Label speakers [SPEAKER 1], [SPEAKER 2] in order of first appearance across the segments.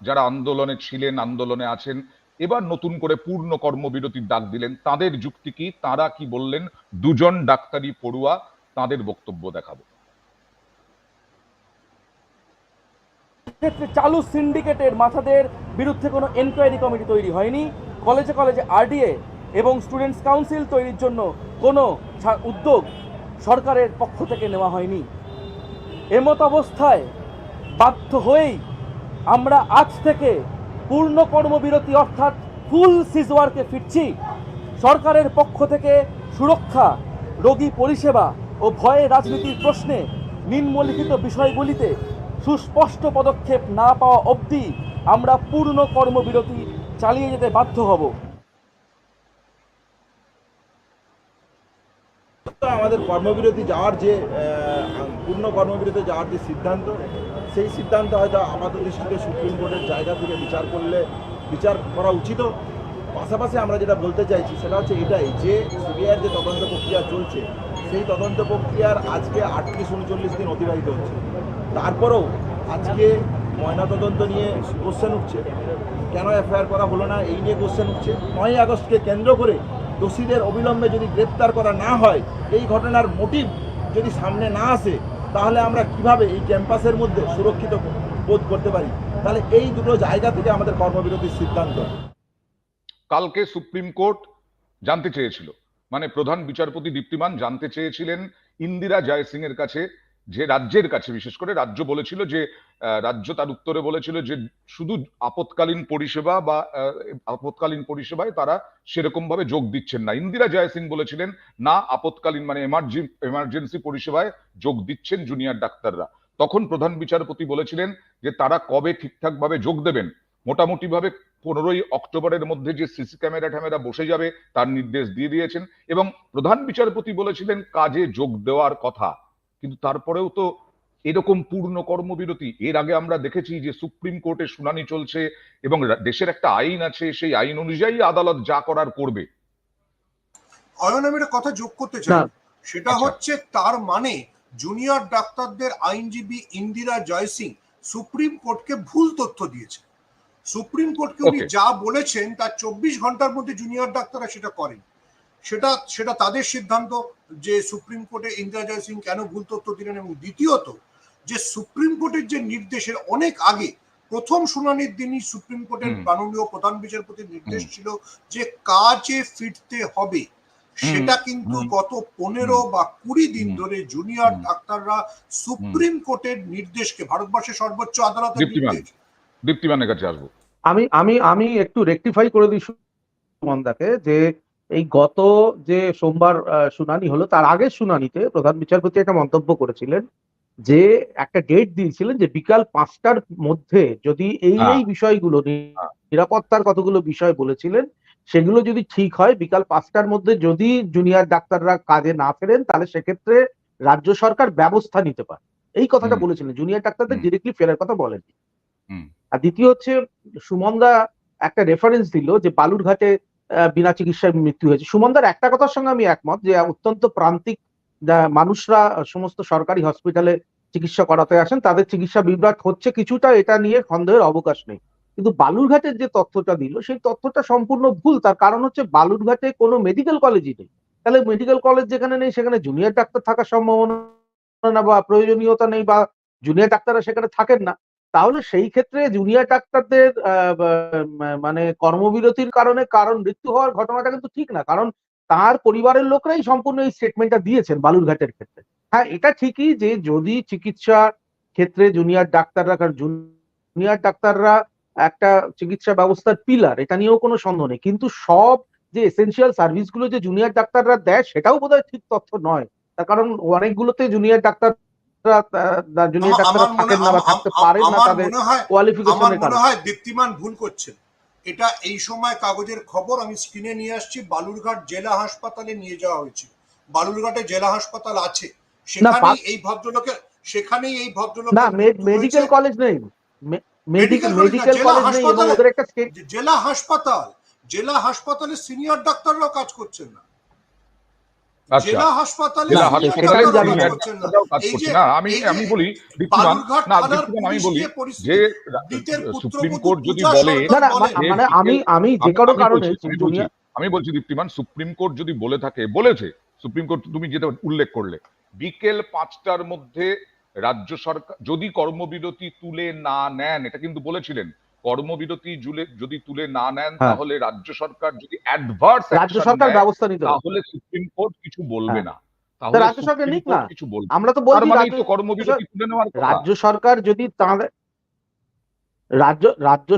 [SPEAKER 1] যারা আন্দোলনে ছিলেন, আন্দোলনে আছেন, এবার নতুন করে পূর্ণ কর্মবিরতির ডাক দিলেন। তাদের যুক্তি কি, তারা কি বললেন, দুজন ডাক্তারি পড়ুয়া, তাদের বক্তব্য দেখাবো।
[SPEAKER 2] ক্ষেত্রে চালু সিন্ডিকেটের মাথাদের বিরুদ্ধে কোনো এনকোয়ারি কমিটি তৈরি হয়নি। কলেজে কলেজে আরডিএ এবং স্টুডেন্টস কাউন্সিল তৈরির জন্য কোনো উদ্যোগ সরকারের পক্ষ থেকে নেওয়া হয়নি। এমত অবস্থায় বাধ্য হয়েই আমরা আজ থেকে পূর্ণ কর্মবিরতি অর্থাৎ ফুল সিজওয়ার্কে ফিরছি। সরকারের পক্ষ থেকে সুরক্ষা, রোগী পরিষেবা ও ভয়ে রাজনীতির প্রশ্নে নিম্নলিখিত বিষয়গুলিতে সুস্পষ্ট পদক্ষেপ না পাওয়া অবধি আমরা পূর্ণ কর্মবিরতি চালিয়ে যেতে বাধ্য হব।
[SPEAKER 3] আমাদের কর্মবিরতি যাওয়ার যে পূর্ণ কর্মবিরতি যাওয়ার যে সিদ্ধান্ত, সেই সিদ্ধান্ত হয়তো আপাতত দৃষ্টিতে সুপ্রিম কোর্টের জায়গা থেকে বিচার করা উচিত। পাশাপাশি আমরা যেটা বলতে চাইছি সেটা হচ্ছে এটাই যে সিবিআইয়ের যে তদন্ত প্রক্রিয়া চলছে, সেই তদন্ত প্রক্রিয়ার আজকে 38-39 দিন অতিবাহিত হচ্ছে। তারপরেও আজকে ময়নাতদন্ত নিয়ে কোশ্চেন উঠছে, কেন এফআইআর করা হলো না এই নিয়ে কোশ্চেন উঠছে। 9ই আগস্টকে কেন্দ্র করে দোষীদের অবিলম্বে যদি গ্রেপ্তার করা না হয়, এই ঘটনার মোটিভ যদি সামনে না আসে, তাহলে আমরা কিভাবে এই ক্যাম্পাসের মধ্যে সুরক্ষিত বোধ করতে পারি? তাহলে এই দুটো জায়গা থেকে আমাদের কর্মবিরতির সিদ্ধান্ত।
[SPEAKER 1] কালকে সুপ্রিম কোর্ট জানতে চেয়েছিল, মানে প্রধান বিচারপতি দীপ্তিমান জানতে চেয়েছিলেন ইন্দিরা জয়সিং এর কাছে, যে রাজ্যের কাছে, বিশেষ করে রাজ্য বলেছিল যে রাজ্য তার উত্তরে বলেছিল যে শুধু আপৎকালীন পরিষেবা বা আপৎকালীন পরিষেবায় তারা সেরকম ভাবে যোগ দিচ্ছেন না। ইন্দিরা জয়সিং বলেছিলেন না, আপৎকালীন মানে এমার্জেন্সি পরিষেবায় যোগ দিচ্ছেন জুনিয়র ডাক্তাররা। তখন প্রধান বিচারপতি বলেছিলেন যে তারা কবে ঠিকঠাক ভাবে যোগ দেবেন, মোটামুটি ভাবে 15ই অক্টোবরের মধ্যে যে সিসি ক্যামেরা বসে যাবে তার নির্দেশ দিয়ে দিয়েছেন, এবং প্রধান বিচারপতি বলেছিলেন কাজে যোগ দেওয়ার কথা। কিন্তু তারপরেও তো এরকম পূর্ণ কর্মবিরতি, এর আগে আমরা দেখেছি যে সুপ্রিম কোর্টে শুনানি চলছে এবং দেশের একটা আইন আছে, সেই আইন অনুযায়ী আদালত যা করার করবে।
[SPEAKER 4] অয়ন, আমি একটা কথা যোগ করতে চাই, সেটা হচ্ছে তার মানে জুনিয়র ডাক্তারদের আইনজীবী ইন্দিরা জয়সিং সুপ্রিম কোর্টকে ভুল তথ্য দিয়েছে। সুপ্রিম কোর্টকে উনি যা বলেছেন তার 24 ঘন্টার মধ্যে জুনিয়র ডাক্তাররা সেটা করেন। সেটা তাদের সিদ্ধান্ত যে সুপ্রিম কোর্টে ইন্দিরা জয়সিং কেন ভুল তথ্য দিলেন। এবং দ্বিতীয়ত, যে সুপ্রিম কোর্টের যে নির্দেশের অনেক আগে প্রথম শুনানির দিনই সুপ্রিম কোর্টের মাননীয় প্রধান বিচারপতির নির্দেশ ছিল যে কাজে ফিরতে হবে। সেটা কিন্তু গত 15 বা 20 দিন ধরে জুনিয়র ডাক্তাররা সুপ্রিম কোর্টের নির্দেশকে, ভারতবর্ষের সর্বোচ্চ আদালতের নির্দেশ।
[SPEAKER 1] দীপ্তিমানের কাছে আসবো।
[SPEAKER 5] আমি আমি আমি একটু রেকটিফাই করে দিই সুমনদাকে, যে এই গত যে সোমবার শুনানি হলো, তার আগের শুনানিতে প্রধান বিচারপতি একটা মন্তব্য করেছিলেন, যে একটা ডেট দিয়েছিলেন যে বিকাল 5টার মধ্যে যদি এই বিষয়গুলো, নিরাপত্তার কতগুলো বিষয় বলেছিলেন, সেগুলো যদি ঠিক হয়, বিকাল 5টার মধ্যে যদি জুনিয়র ডাক্তাররা কাজে না ফেরেন, তাহলে সেক্ষেত্রে রাজ্য সরকার ব্যবস্থা নিতে পারে। এই কথাটা বলেছিলেন, জুনিয়র ডাক্তারদের ডিরেক্টলি ফেরার কথা বলেননি। আর দ্বিতীয় হচ্ছে, সুমনদা একটা রেফারেন্স দিল যে বালুরঘাটে বিনা চিকিৎসায় মৃত্যু হয়েছে। সুমনদার একটা কথার সঙ্গে আমি একমত, যে অত্যন্ত প্রান্তিক মানুষরা সমস্ত সরকারি হসপিটালে চিকিৎসা করাতে আসেন, তাদের চিকিৎসা বিভ্রাট হচ্ছে কিছুটা, এটা নিয়ে সন্দেহের অবকাশ নেই। কিন্তু বালুরঘাটের যে তথ্যটা দিল, সেই তথ্যটা সম্পূর্ণ ভুল। তার কারণ হচ্ছে বালুরঘাটে কোনো মেডিকেল কলেজই নেই। তাহলে মেডিকেল কলেজ যেখানে নেই, সেখানে জুনিয়র ডাক্তার থাকার সম্ভাবনা বা প্রয়োজনীয়তা নেই, বা জুনিয়র ডাক্তাররা সেখানে থাকেন না। তাহলে সেই ক্ষেত্রে জুনিয়র ডাক্তারদের মানে কর্মবিরতির কারণ মৃত্যু হওয়ার ঘটনাটা কিন্তু ঠিক না, কারণ তার পরিবারের লোকরাই সম্পূর্ণ এই স্টেটমেন্টটা দিয়েছেন বালুরঘাটের ক্ষেত্রে। হ্যাঁ, এটা ঠিকই যে যদি চিকিৎসা ক্ষেত্রে জুনিয়র ডাক্তাররা, কারণ জুনিয়র ডাক্তাররা একটা চিকিৎসা ব্যবস্থার পিলার, এটা নিয়েও কোনো সন্দেহ নেই, কিন্তু সব যে এসেনশিয়াল সার্ভিসগুলো যে জুনিয়র ডাক্তাররা দেয়, সেটাও বোধহয় ঠিক তথ্য নয়। তার কারণ অনেকগুলোতে জুনিয়র ডাক্তার থাকেন না বা থাকতে পারেন না, তাদের কোয়ালিফিকেশনের কারণে।
[SPEAKER 4] মনে হয় দীপ্তিমান ভুল করছেন। এটা এই সময় কাগজের খবর আমি স্ক্রিনে নিয়ে আসছি, বালুরঘাট জেলা হাসপাতালে নিয়ে যাওয়া হয়েছে। বালুরঘাটে জেলা হাসপাতাল আছে, সেখানেই এই ভদ্রলোকের
[SPEAKER 5] না, মেডিকেল কলেজ নেই, মেডিকেল কলেজ নেই, এবং ওদের একটা
[SPEAKER 4] জেলা হাসপাতালে সিনিয়র ডাক্তাররাও কাজ করছেন না।
[SPEAKER 1] আচ্ছা,
[SPEAKER 4] জেলা হাসপাতালে
[SPEAKER 1] জেলা
[SPEAKER 5] না,
[SPEAKER 4] senior
[SPEAKER 5] সেটাই
[SPEAKER 1] হাসপাতালে
[SPEAKER 5] জানি
[SPEAKER 4] ডাক্তাররা
[SPEAKER 5] না।
[SPEAKER 4] কাজ করছেন না।
[SPEAKER 1] ডাক্তাররাও কাজ
[SPEAKER 4] এই
[SPEAKER 1] করছে
[SPEAKER 4] যে
[SPEAKER 1] না।
[SPEAKER 4] এই যে
[SPEAKER 1] আমি বলি দীপ্তিমান,
[SPEAKER 4] বালুরঘাট
[SPEAKER 1] না
[SPEAKER 4] থানার
[SPEAKER 1] দীপ্তিমান আমি
[SPEAKER 4] পুলিশ
[SPEAKER 1] বলি
[SPEAKER 4] দিয়ে
[SPEAKER 1] যে
[SPEAKER 4] পরিস্থিতি ব্রিটের
[SPEAKER 1] সুপ্রিম
[SPEAKER 4] পুত্রবধূ
[SPEAKER 1] কোর্ট যদি
[SPEAKER 4] পূজা
[SPEAKER 1] বলে
[SPEAKER 5] না
[SPEAKER 4] সরকার
[SPEAKER 5] না
[SPEAKER 4] বলেন
[SPEAKER 1] যে
[SPEAKER 5] মানে আমি
[SPEAKER 1] বিকেল,
[SPEAKER 5] আমি যে কোনো কারণে
[SPEAKER 1] আমি বলছি দীপ্তিমান, সুপ্রিম কোর্ট যদি বলে থাকে, বলেছে সুপ্রিম কোর্ট, তুমি যেটা উল্লেখ করলে, বিকেল 5টার মধ্যে রাজ্য সরকার যদি কর্মবিরতি তুলে না নেন, এটা কিন্তু বলেছিলেন, কর্মবিরতি যদি তুলে না নেন
[SPEAKER 5] হ্যাঁ,
[SPEAKER 1] তাহলে রাজ্য সরকার যদি অ্যাডভার্স
[SPEAKER 5] রাজ্য
[SPEAKER 1] অ্যাকশন
[SPEAKER 5] সরকার
[SPEAKER 1] নেয়
[SPEAKER 5] ব্যবস্থা নিতে হবে।
[SPEAKER 1] তাহলে সুপ্রিম কোর্ট কিছু বলবে
[SPEAKER 5] হ্যাঁ,
[SPEAKER 1] না,
[SPEAKER 5] তা
[SPEAKER 1] তাহলে
[SPEAKER 5] রাজ্য সরকার
[SPEAKER 1] সুপ্রিম
[SPEAKER 5] নিক
[SPEAKER 1] কোর্ট
[SPEAKER 5] না।
[SPEAKER 1] কিছু বলবে
[SPEAKER 5] আমরা তো
[SPEAKER 1] তার
[SPEAKER 5] বলছি
[SPEAKER 1] মানেই তো কর্মবিরতি তুলে নেওয়ার কথা।
[SPEAKER 5] রাজ্য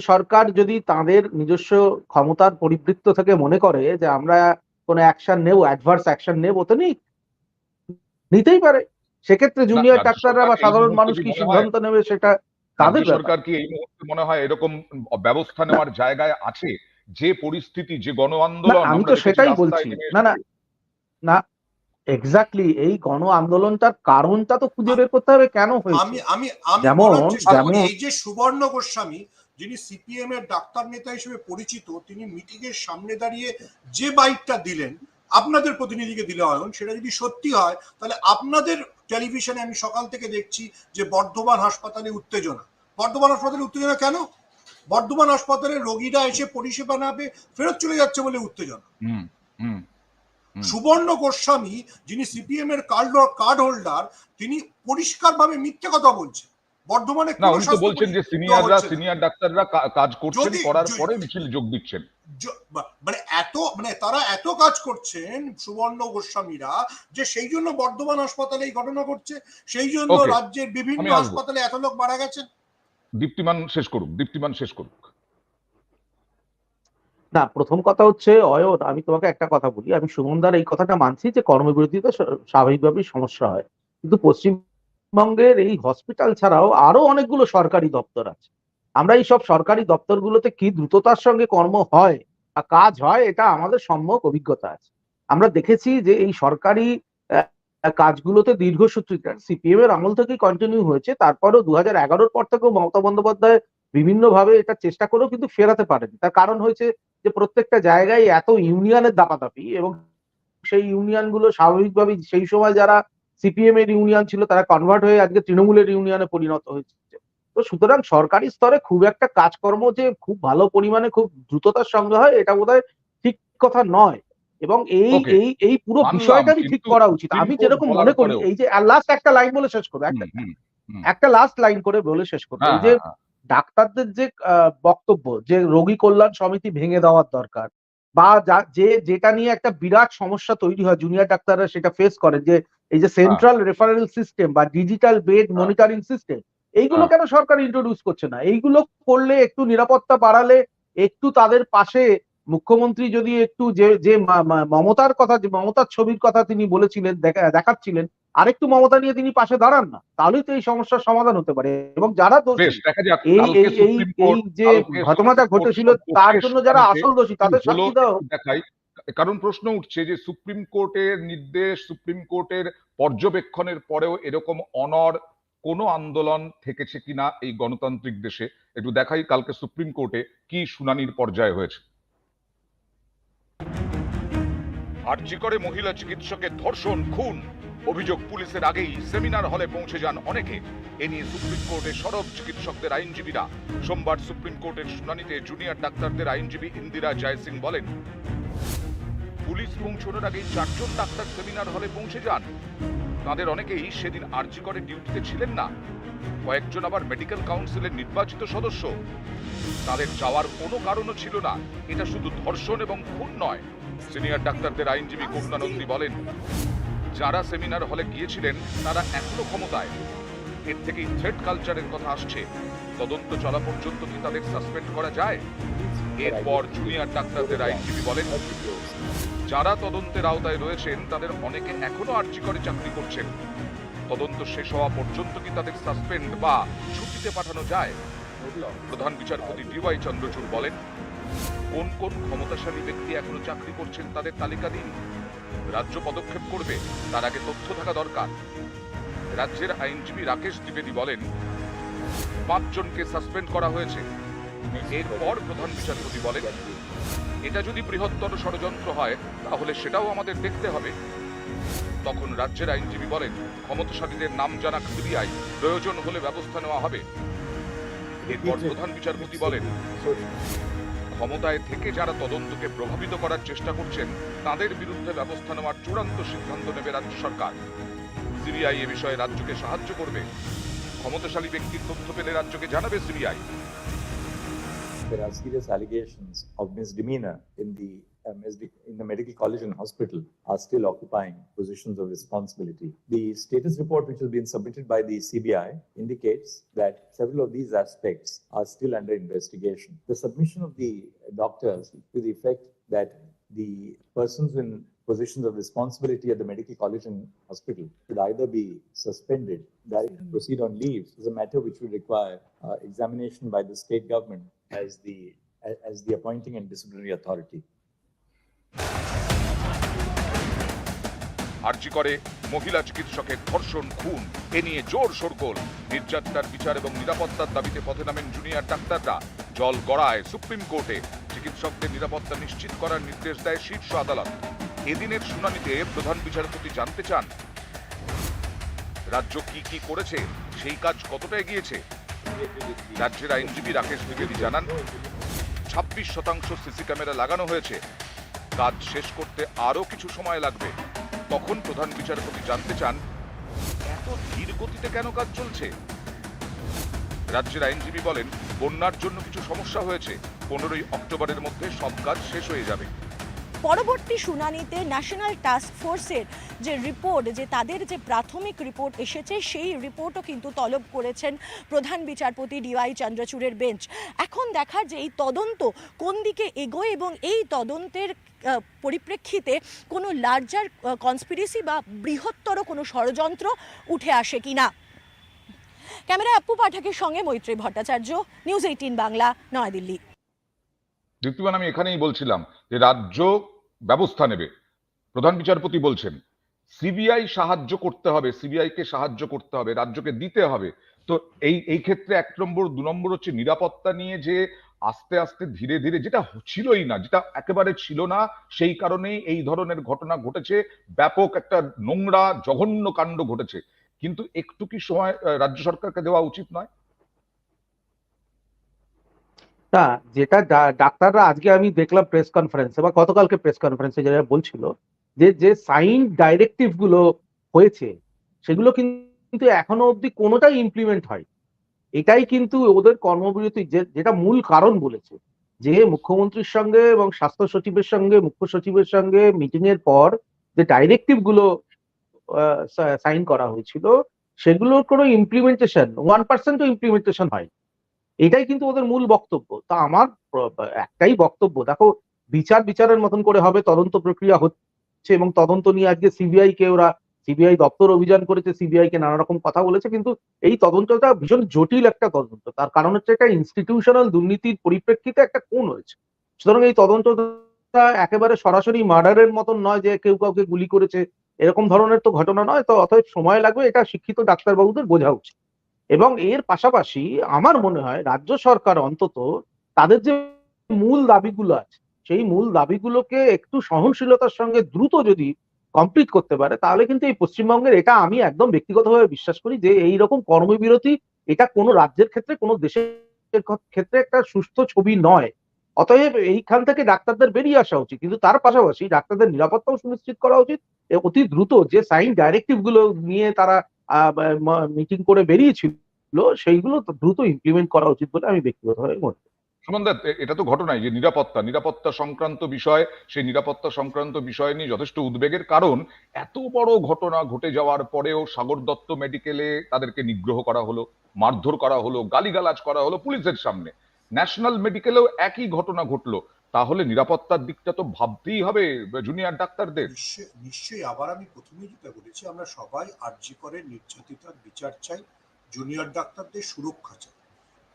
[SPEAKER 5] সরকার যদি তাদের নিজস্ব ক্ষমতার পরিবৃত্ত থেকে মনে করে যে আমরা কোনো অ্যাকশন নেব, অ্যাডভার্স অ্যাকশন নেব, তো নিতেই পারে। সেক্ষেত্রে
[SPEAKER 1] না,
[SPEAKER 5] জুনিয়র
[SPEAKER 1] রাজ্য
[SPEAKER 5] ডাক্তাররা
[SPEAKER 1] সরকার
[SPEAKER 5] বা
[SPEAKER 1] এই
[SPEAKER 5] সাধারণ
[SPEAKER 1] মুহূর্তে
[SPEAKER 5] মানুষ
[SPEAKER 1] কি
[SPEAKER 5] কি
[SPEAKER 1] মনে হয়,
[SPEAKER 5] সিদ্ধান্ত নেবে সেটা
[SPEAKER 1] রাজ্য
[SPEAKER 5] তাদের ব্যাপার।
[SPEAKER 1] সরকার কি এই মুহূর্তে মনে হয় এরকম ব্যবস্থা
[SPEAKER 5] না
[SPEAKER 1] নেওয়ার জায়গায় আছে? যে পরিস্থিতি, যে গণ
[SPEAKER 5] না,
[SPEAKER 1] আন্দোলন
[SPEAKER 5] আমি
[SPEAKER 1] আমরা
[SPEAKER 5] তো
[SPEAKER 1] দেখেছি
[SPEAKER 5] সেটাই
[SPEAKER 1] রাস্তায়
[SPEAKER 5] বলছি।
[SPEAKER 1] নেমে
[SPEAKER 5] না না
[SPEAKER 1] এসেছে।
[SPEAKER 5] না, এক্স্যাক্টলি এই গণ আন্দোলনটার কারণটা তো খুঁজে বের করতে হবে কেন হয়েছে।
[SPEAKER 4] আমি আমি আমি
[SPEAKER 5] যেমন
[SPEAKER 4] বলার চেষ্টা করি,
[SPEAKER 5] যেমন
[SPEAKER 4] এই যে সুবর্ণ গোস্বামী যিনি সিপিএম এর ডাক্তার নেতা হিসেবে পরিচিত, তিনি মিটিং এর সামনে দাঁড়িয়ে যে বাইটটা দিলেন আপনাদের প্রতিনিধিকে দিলে হয়, সেটা যদি সত্যি হয় তাহলে আপনাদের টেলিভিশনে আমি সকাল থেকে দেখছি যে বর্ধমান হাসপাতালে উত্তেজনা। বর্ধমান হাসপাতালে উত্তেজনা কেন? বর্ধমান হাসপাতালে রোগীরা এসে পরিষেবা না পেয়ে ফেরত চলে যাচ্ছে বলে উত্তেজনা।
[SPEAKER 1] হুম হুম হুম।
[SPEAKER 4] সুবর্ণ গোস্বামী যিনি সিপিএম এর কার্ড হোল্ডার, তিনি পরিষ্কারভাবে মিথ্যে কথা বলছেন। বর্ধমানে
[SPEAKER 1] না,
[SPEAKER 4] কোনো
[SPEAKER 1] উনি তো
[SPEAKER 4] স্বাস্থ্য
[SPEAKER 1] বলছেন যে
[SPEAKER 4] পরিষেবা হচ্ছে না।
[SPEAKER 1] সিনিয়র ডাক্তাররা কাজ করছেন,
[SPEAKER 4] যদি
[SPEAKER 1] করার পরে মিছিল যোগ দিচ্ছেন।
[SPEAKER 4] মানে তারা এত কাজ করছেন সুবর্ণ গোস্বামীরা, যে সেই জন্য বর্ধমান হাসপাতালে এই ঘটনা ঘটছে, সেই জন্য
[SPEAKER 1] ওকে,
[SPEAKER 4] রাজ্যের বিভিন্ন
[SPEAKER 1] আমি আসবো।
[SPEAKER 4] হাসপাতালে এত লোক মারা গেছেন।
[SPEAKER 1] দীপ্তিমান শেষ করুক।
[SPEAKER 5] না, প্রথম কথা হচ্ছে অয়ন, আমি তোমাকে একটা কথা বলি, আমি সুমনদার এই কথাটা মানছি যে কর্মবিরতিতে স্বাভাবিকভাবেই সমস্যা হয়, কিন্তু পশ্চিমবঙ্গের এই হসপিটাল ছাড়াও আরো অনেকগুলো সরকারি দপ্তর আছে। আমরা এই সব সরকারি দপ্তরগুলোতে কি দ্রুততার সঙ্গে কর্ম হয় বা কাজ হয় এটা আমাদের সম্যক অভিজ্ঞতা আছে। আমরা দেখেছি যে এই সরকারি কাজগুলোতে দীর্ঘসূত্রিতা সিপিএম এর আমল থেকেই কন্টিনিউ হয়েছে। তারপরেও 2011-র পর থেকেও মমতা বন্দ্যোপাধ্যায় বিভিন্নভাবে এটা চেষ্টা করেও কিন্তু ফেরাতে পারেনি। তার কারণ হয়েছে যে প্রত্যেকটা জায়গায় এত ইউনিয়নের দাপাদাপি, এবং সেই ইউনিয়ন গুলো স্বাভাবিকভাবেই সেই সময় যারা সিপিএম এর ইউনিয়ন ছিল তারা কনভার্ট হয়ে আজকে তৃণমূলের ইউনিয়নে পরিণত হয়েছে। তো সুতরাং সরকারি স্তরে খুব একটা কাজকর্ম যে খুব ভালো পরিমাণে খুব দ্রুততার সঙ্গে হয় এটা বোধহয় ঠিক কথা নয়, এবং এই
[SPEAKER 1] ওকে,
[SPEAKER 5] এই এই পুরো
[SPEAKER 1] মানলাম,
[SPEAKER 5] বিষয়টারই ঠিক
[SPEAKER 1] কিন্তু
[SPEAKER 5] করা উচিত।
[SPEAKER 1] সুপ্রিম
[SPEAKER 5] আমি
[SPEAKER 1] কোর্ট
[SPEAKER 5] যেরকম
[SPEAKER 1] বলার
[SPEAKER 5] মনে করি,
[SPEAKER 1] পরেও।
[SPEAKER 5] এই যে লাস্ট একটা লাইন বলে শেষ করবো,
[SPEAKER 1] হুম হুম হুম।
[SPEAKER 5] একটা লাস্ট লাইন করে বলে শেষ করবো।
[SPEAKER 1] হ্যাঁ
[SPEAKER 5] এই যে
[SPEAKER 1] হ্যাঁ হ্যাঁ।
[SPEAKER 5] ডাক্তারদের যে বক্তব্য যে রোগী কল্যাণ সমিতি ভেঙে দেওয়ার দরকার, বা যেটা নিয়ে একটা বিরাট সমস্যা তৈরি হয়, জুনিয়র ডাক্তাররা সেটা ফেস করে, যে এই যে সেন্ট্রাল রেফারেল সিস্টেম বা ডিজিটাল বেড মনিটরিং সিস্টেম, এইগুলো কেন সরকার ইন্ট্রোডিউস করছে না? এইগুলো করলে একটু নিরাপত্তা বাড়ালে, একটু তাদের পাশে মুখ্যমন্ত্রী যদি একটু যে মমতার কথা, যে মমতার ছবির কথা তিনি বলেছিলেন, দেখাচ্ছিলেন, আরেকটু মমতা নিয়ে তিনি পাশে দাঁড়ান না, তাহলেই তো এই সমস্যার সমাধান হতে পারে। এবং যারা দোষী,
[SPEAKER 1] বেশ, দেখা যাক
[SPEAKER 5] এই
[SPEAKER 1] কালকে
[SPEAKER 5] এই এই
[SPEAKER 1] সুপ্রিম
[SPEAKER 5] এই
[SPEAKER 1] কোর্ট,
[SPEAKER 5] যে ঘটনাটা ঘটেছিল তার জন্য যারা আসল দোষী তাদের শাস্তি দেওয়া হোক।
[SPEAKER 1] দেখাই। কারণ প্রশ্ন উঠছে যে সুপ্রিম কোর্টের নির্দেশ, সুপ্রিম কোর্টের পর্যবেক্ষণের পরেও এরকম কোন আন্দোলন থেকেছে কিনা এই গণতান্ত্রিক দেশে, একটু দেখাই কালকে সুপ্রিম কোর্টে কি শুনানির পর্যায়ে হয়েছে। আরজি করে মহিলা চিকিৎসকের ধর্ষণ, খুন, অভিযোগ পুলিশের আগেই সেমিনার হলে পৌঁছে যান অনেকে। এ নিয়ে সুপ্রিম কোর্টে সরব চিকিৎসকদের আইনজীবীরা। সোমবার সুপ্রিম কোর্টের শুনানিতে জুনিয়র ডাক্তারদের আইনজীবী ইন্দিরা জয়সিং বলেন, পুলিশ পৌঁছানোর আগেই 4 জন ডাক্তার সেমিনার হলে পৌঁছে যান। তাদের অনেকেই সেদিন আরজি করে ডিউটিতে ছিলেন না, কয়েকজন আবার মেডিকেল কাউন্সিলের নির্বাচিত সদস্য। তাদের যাওয়ার কোনো কারণও ছিল না। এটা শুধু ধর্ষণ এবং খুন নয়। সিনিয়র ডাক্তারদের আইনজীবী করুণানন্দী বলেন, যারা সেমিনার হলে গিয়েছিলেন তারা এখনো ক্ষমতায়। এর থেকেই থ্রেট কালচারের কথা আসছে। তদন্ত চলা পর্যন্ত কি তাদের সাসপেন্ড করা যায়? এরপর জুনিয়র ডাক্তারদের আইনজীবী বলেন, যারা তদন্তের আওতায় রয়েছেন তাদের অনেকে এখনো আরজি করে চাকরি করছেন। তদন্ত শেষ হওয়া পর্যন্ত কি তাদের সাসপেন্ড বা ছুটিতে পাঠানো যায়? প্রধান বিচারপতি ডিওয়াই চন্দ্রচূড় বলেন, কোন কোন ক্ষমতাশালী ব্যক্তি এখনো চাকরি করছেন তাদের তালিকা দিন। রাজ্য পদক্ষেপ করবে, তার আগে তথ্য থাকা দরকার। রাজ্যের আইনজীবী রাকেশ দ্বিবেদী বলেন, 5 জনকে সাসপেন্ড করা হয়েছে। এরপর প্রধান বিচারপতি বলেন, এটা যদি বৃহত্তর ষড়যন্ত্র হয় তাহলে সেটাও আমাদের দেখতে হবে। তখন রাজ্যের আইনজীবী বলেন, ক্ষমতাশালীদের নাম জানা সিবিআই, প্রয়োজন হলে ব্যবস্থা নেওয়া হবে। এরপর প্রধান বিচারপতি বলেন, ক্ষমতায় থেকে যারা তদন্তকে প্রভাবিত করার চেষ্টা করছেন তাদের বিরুদ্ধে ব্যবস্থা নেওয়ার চূড়ান্ত সিদ্ধান্ত নেবে রাজ্য সরকার। সিবিআই এ বিষয়ে রাজ্যকে সাহায্য করবে। ক্ষমতাশালী ব্যক্তির তথ্য পেলে রাজ্যকে জানাবে CBI.
[SPEAKER 6] There are serious allegations of misdemeanor in the medical college and hospital are still occupying positions of responsibility. The status report which has been submitted by the CBI indicates that several of these aspects are still under investigation. The submission of the doctors to the effect that the persons in positions of responsibility at the medical college and hospital should either be suspended, directly proceed on leave, is a matter which will require examination by the state government as the appointing and disciplinary authority.
[SPEAKER 1] আরজি করে মহিলা চিকিৎসকের ধর্ষণ, খুন এ নিয়ে জোর শোরগোল। নির্যাতনার বিচার এবং নিরাপত্তার দাবিতে পথে নামেন জুনিয়র ডাক্তাররা। জল গড়ায় সুপ্রিম কোর্টে। চিকিৎসকদের নিরাপত্তা নিশ্চিত করার নির্দেশ দেয় শীর্ষ আদালত। এদিনের শুনানিতে প্রধান বিচারপতি জানতে চান, রাজ্য কি কি করেছে, সেই কাজ কতটা এগিয়েছে। রাজ্যের আইনজীবী রাকেশ দ্বিবেদী জানান, 26% সিসি ক্যামেরা লাগানো হয়েছে, কাজ শেষ করতে আরো কিছু সময় লাগবে। তখন প্রধান বিচারপতি জানতে চান, এত ধীর গতিতে কেন কাজ চলছে। রাজ্যের আইনজীবী বলেন, বন্যার জন্য কিছু সমস্যা হয়েছে, 15ই অক্টোবরের মধ্যে সব কাজ শেষ হয়ে যাবে।
[SPEAKER 7] পরবর্তী শুনানিতে ন্যাশনাল টাস্ক ফোর্সের যে রিপোর্ট, যে তাদের যে প্রাথমিক রিপোর্ট এসেছে, সেই রিপোর্টও কিন্তু তলব করেছেন প্রধান বিচারপতি ডিওয়াই চন্দ্রচূড়ের বেঞ্চ। এখন দেখার যে এই তদন্ত কোন দিকে এগোয় এবং এই তদন্তের পরিপ্রেক্ষিতে কোনো লার্জার কনস্পিরেসি বা বৃহত্তর কোনো ষড়যন্ত্র উঠে আসে কিনা। ক্যামেরায় অপ্পু পাঠকের সঙ্গে মৈত্রী ভট্টাচার্য, নিউজ 18 বাংলা, নয়াদিল্লি।
[SPEAKER 1] দীপ্তিমান, আমি এখানেই বলছিলাম যে রাজ্য ব্যবস্থা নেবে। প্রধান বিচারপতি বলছেন সিবিআই সাহায্য করতে হবে, সিবিআইকে সাহায্য করতে হবে, রাজ্যকে দিতে হবে। তো এই ক্ষেত্রে 1 নম্বর 2 নম্বর হচ্ছে নিরাপত্তা নিয়ে যে আস্তে আস্তে ধীরে ধীরে, যেটা ছিলই না, যেটা একেবারে ছিল না, সেই কারণেই এই ধরনের ঘটনা ঘটেছে। ব্যাপক একটা নোংরা জঘন্য কাণ্ড ঘটেছে। কিন্তু একটু কি সময় রাজ্য সরকারকে দেওয়া উচিত নয়?
[SPEAKER 5] না, যেটা ডাক্তাররা আজকে আমি দেখলাম প্রেস কনফারেন্সে বা গতকালকে প্রেস কনফারেন্সে যারা বলছিল যে সাইন ডাইরেক্টিভ গুলো হয়েছে সেগুলো কিন্তু এখনো অবধি কোনোটাই ইমপ্লিমেন্ট হয়। এটাই কিন্তু ওদের কর্মবিরতি যেটা মূল কারণ বলেছে, যে মুখ্যমন্ত্রীর সঙ্গে এবং স্বাস্থ্য সচিবের সঙ্গে, মুখ্য সচিবের সঙ্গে মিটিং এর পর যে ডাইরেক্টিভ গুলো সাইন করা হয়েছিল সেগুলোর কোনো ইমপ্লিমেন্টেশন 1% ইমপ্লিমেন্টেশন হয়। এটাই কিন্তু ওদের মূল বক্তব্য। তা আমার একটাই বক্তব্য, দেখো বিচারের মতন করে হবে, তদন্ত প্রক্রিয়া হচ্ছে এবং তদন্ত নিয়ে আজকে সিবিআই দপ্তর অভিযান করেছে, সিবিআই কে নানা রকম কথা বলেছে, কিন্তু এই তদন্তটা ভীষণ জটিল একটা তদন্ত। তার কারণ হচ্ছে একটা ইনস্টিটিউশনাল দুর্নীতির পরিপ্রেক্ষিতে একটা খুন হয়েছে। সুতরাং এই তদন্তটা একেবারে সরাসরি মার্ডারের মতন নয় যে কেউ কাউকে গুলি করেছে, এরকম ধরনের তো ঘটনা নয়। তো অতএব সময় লাগবে, এটা শিক্ষিত ডাক্তারবাবুদের বোঝা উচিত। এবং এর পাশাপাশি আমার মনে হয় রাজ্য সরকার অন্তত তাদের যে মূল দাবিগুলো আছে সেই মূল দাবিগুলোকে একটু সহনশীলতার সঙ্গে দ্রুত যদি কমপ্লিট করতে পারে, তাহলে কিন্তু এই পশ্চিমবঙ্গের, এটা আমি একদম ব্যক্তিগতভাবে বিশ্বাস করি যে এইরকম কর্মবিরতি এটা কোনো রাজ্যের ক্ষেত্রে, কোনো দেশের ক্ষেত্রে একটা সুস্থ ছবি নয়। অতএব এইখান থেকে ডাক্তারদের বেরিয়ে আসা উচিত, কিন্তু তার পাশাপাশি ডাক্তারদের নিরাপত্তাও সুনিশ্চিত করা উচিত। অতি দ্রুত যে সাইন ডাইরেক্টিভ গুলো নিয়ে তারা মিটিং করে বেরিয়েছিল সেইগুলো দ্রুত ইমপ্লিমেন্ট করা উচিত বলে আমি ব্যক্তিগতভাবে মনে করি।
[SPEAKER 1] সুমন দা, এটা তো ঘটনাই যে নিরাপত্তা সংক্রান্ত বিষয়, সেই নিরাপত্তা সংক্রান্ত বিষয় নিয়ে যথেষ্ট উদ্বেগের কারণ এত বড় ঘটনা ঘটে যাওয়ার পরেও সাগর দত্ত মেডিকেলে তাদেরকে নিগ্রহ করা হলো, মারধর করা হলো, গালিগালাজ করা হলো পুলিশের সামনে। ন্যাশনাল মেডিকেলেও একই ঘটনা ঘটলো। তাহলে নিরাপত্তার দিকটা তো ভাবতেই হবে জুনিয়র ডাক্তারদের।
[SPEAKER 4] নিশ্চয়ই। আবার আমি প্রথমেই যেটা বলেছি, আমরা সবাই আরজি করে নির্যাতিতার বিচার চাই, জুনিয়র ডাক্তারদের সুরক্ষা চাই,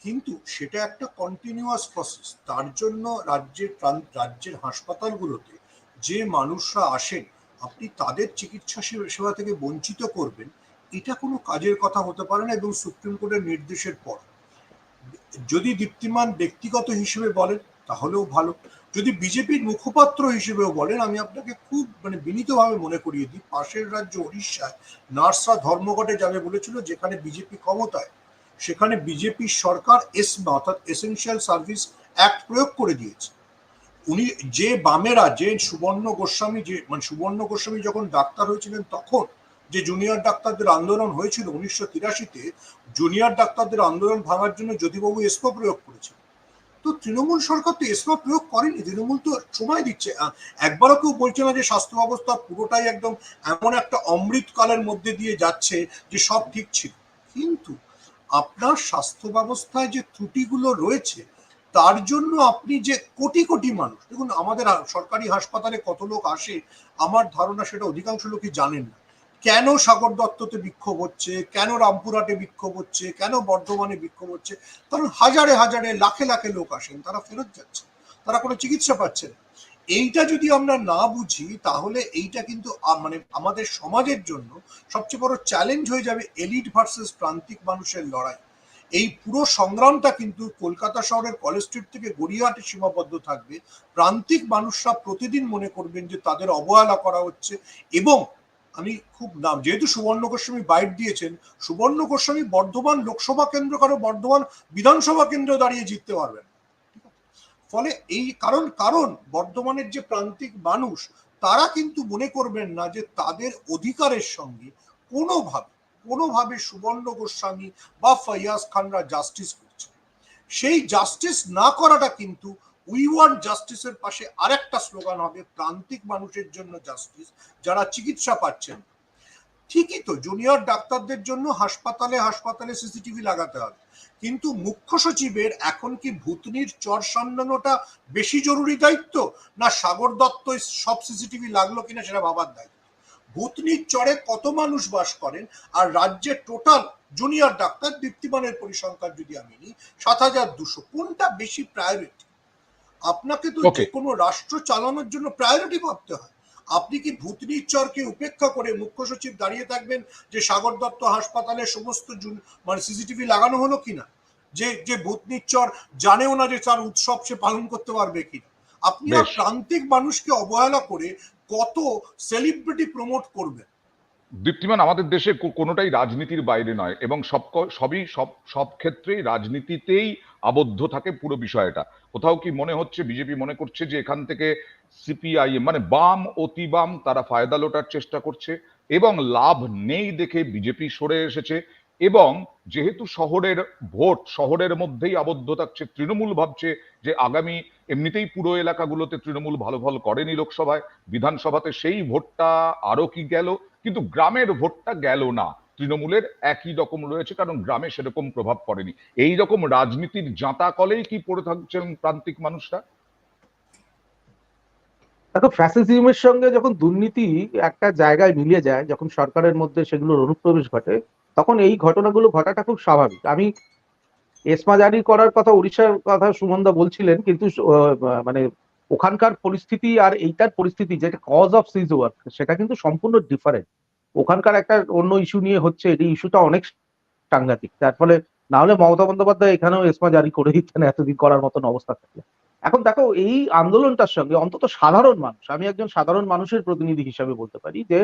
[SPEAKER 4] কিন্তু সেটা একটা কন্টিনিউয়াস প্রসেস। তার জন্য রাজ্যের হাসপাতালগুলোতে যে মানুষরা আসেন, আপনি তাদের চিকিৎসা সেবা থেকে বঞ্চিত করবেন, এটা কোনো কাজের কথা হতে পারে না। এবং সুপ্রিম কোর্টের নির্দেশের পর যদি দীপ্তিমান ব্যক্তিগত হিসেবে বলেন, তাহলেও ভালো। যদি বিজেপির মুখপাত্র হিসেবেও বলেন, আমি আপনাকে খুব বিনীতভাবে মনে করিয়ে দিই, পাশের রাজ্য উড়িষ্যায় নার্সরা ধর্মঘটে যাবে বলেছিল, যেখানে বিজেপি ক্ষমতায়, সেখানে বিজেপির সরকার এসমা অর্থাৎ এসেনশিয়াল সার্ভিস অ্যাক্ট প্রয়োগ করে দিয়েছে। উনি যে বামেরা, যে সুবর্ণ গোস্বামী, যে সুবর্ণ গোস্বামী যখন ডাক্তার হয়েছিলেন, তখন যে জুনিয়র ডাক্তারদের আন্দোলন হয়েছিল 1983-তে, জুনিয়র ডাক্তারদের আন্দোলন ভাঙার জন্য জ্যোতিবাবু এসমা প্রয়োগ করেছিল। তো তৃণমূল সরকার তো এসমা প্রয়োগ করেনি, তৃণমূল তো সময় দিচ্ছে। একবারও কেউ বলছে না যে স্বাস্থ্য ব্যবস্থা পুরোটাই একদম এমন একটা অমৃতকালের মধ্যে দিয়ে যাচ্ছে যে সব ঠিক ছিল। কিন্তু আপনার স্বাস্থ্য ব্যবস্থায় যে ত্রুটিগুলো রয়েছে, তার জন্য আপনি যে কোটি কোটি মানুষ, দেখুন আমাদের সরকারি হাসপাতালে কত লোক আসে, আমার ধারণা সেটা অধিকাংশ লোকই জানেন না। কেন সাগর দত্ততে বিক্ষোভ হচ্ছে, কেন রামপুরহাটে বিক্ষোভ হচ্ছে, কেন বর্ধমানে বিক্ষোভ হচ্ছে? কারণ হাজারে হাজারে লাখে লাখে লোক আসেন, তারা ফেরত যাচ্ছে, তারা কোনো চিকিৎসা পাচ্ছেন না। এইটা যদি আমরা না বুঝি, তাহলে এইটা কিন্তু আমাদের সমাজের জন্য সবচেয়ে বড় চ্যালেঞ্জ হয়ে যাবে, এলিট ভার্সেস প্রান্তিক মানুষের লড়াই। এই পুরো সংগ্রামটা কিন্তু কলকাতা শহরের কলেজ স্ট্রিট থেকে গড়িয়াহাটে সীমাবদ্ধ থাকবে। প্রান্তিক মানুষরা প্রতিদিন মনে করবেন যে তাদের অবহেলা করা হচ্ছে। এবং আমি খুব নাম, যেহেতু সুবর্ণ গোস্বামী বাইট দিয়েছেন, সুবর্ণ গোস্বামী বর্ধমান লোকসভা কেন্দ্র কারো বর্ধমান বিধানসভা কেন্দ্র দাঁড়িয়ে জিততে পারবেন। ফলে এই কারণ বর্ধমানের যে প্রান্তিক মানুষ, তারা কিন্তু মনে করবেন না যে তাদের অধিকারের সঙ্গে কোনোভাবে সুবর্ণ গোস্বামী বা ফয়াজ খানরা জাস্টিস করছে। সেই জাস্টিস না করাটা কিন্তু উই ওয়ান্ট জাস্টিসের পাশে আরেকটা স্লোগান হবে, প্রান্তিক মানুষের জন্য জাস্টিস, যারা চিকিৎসা পাচ্ছেন। ঠিকই তো, জুনিয়র ডাক্তারদের জন্য হাসপাতালে সিসিটিভি লাগাতে হবে, কিন্তু মুখ্য সচিবের এখন কি ভূতনির চর সামলানোটা বেশি জরুরি দায়িত্ব, না সাগর দত্ত সব সিসিটিভি লাগলো কিনা সেটা ভাবার দায়িত্ব? ভূতনির চরে কত মানুষ বাস করেন, আর রাজ্যের টোটাল জুনিয়র ডাক্তার দীপ্তিমানের পরিসংখ্যান যদি আমি নিই 7,200, কোনটা বেশি প্রায়োরিটি? আপনাকে তো যে কোনো রাষ্ট্র চালানোর জন্য প্রায়োরিটি ভাবতে হয়। আপনি কি ভূতনির চরকে উপেক্ষা করে মুখ্য সচিব দাঁড়িয়ে থাকবেন যে সাগর দত্ত হাসপাতালে সমস্ত সিসিটিভি লাগানো হলো কিনা, যে ভূতনির চর জানেও না যে তার উৎসব সে পালন করতে পারবে কিনা? আপনি আর প্রান্তিক মানুষকে অবহেলা করে কত সেলিব্রিটি প্রমোট করবেন?
[SPEAKER 1] দীপ্তিমান, আমাদের দেশে কোনোটাই রাজনীতির বাইরে নয়, এবং সব ক্ষেত্রেই রাজনীতিতেই আবদ্ধ থাকে পুরো বিষয়টা। কোথাও কি মনে হচ্ছে বিজেপি মনে করছে যে এখান থেকে সিপিআইএম বাম অতি বাম তারা ফায়দা লোটার চেষ্টা করছে, এবং লাভ নেই দেখে বিজেপি সরে এসেছে। এবং যেহেতু শহরের মধ্যেই আবদ্ধ থাকছে, তৃণমূল ভাবছে যে আগামী এমনিতেই পুরো এলাকাগুলোতে তৃণমূল ভালো করেনি লোকসভায়, বিধানসভাতে সেই ভোটটা আরো কি গেল, কিন্তু গ্রামের ভোটটা গেল না, তৃণমূলের একই রকম রয়েছে, কারণ গ্রামে সেরকম প্রভাব পড়েনি। এই রকম রাজনীতির জাঁতা কলেই কি পড়ে থাকছেন প্রান্তিক মানুষরা?
[SPEAKER 5] দেখো, ফ্যাসিজমের সঙ্গে যখন দুর্নীতি একটা জায়গায় মিলিয়ে যায়, যখন সরকারের মধ্যে সেগুলোর অনুপ্রবেশ ঘটে, তখন এই ঘটনাগুলো ঘটাটা খুব স্বাভাবিক। আমি এসমা জারি করার কথা, উড়িষ্যার কথা সুমনদা বলছিলেন, কিন্তু ওখানকার পরিস্থিতি আর এইটার পরিস্থিতি, যেটা কজ অফ সিজ ওয়ার্ক, সেটা কিন্তু সম্পূর্ণ ডিফারেন্ট। ওখানকার একটা অন্য ইস্যু নিয়ে হচ্ছে, এই ইস্যুটা অনেক সাংঘাতিক। তার ফলে না হলে মমতা বন্দ্যোপাধ্যায় এখানেও এসমা জারি করে দিতেন এতদিন করার মতন অবস্থা থাকলে। এখন দেখো, এই আন্দোলনটার সঙ্গে অন্তত সাধারণ মানুষ, আমি একজন সাধারণ মানুষের প্রতিনিধি হিসাবে বলতে পারি যে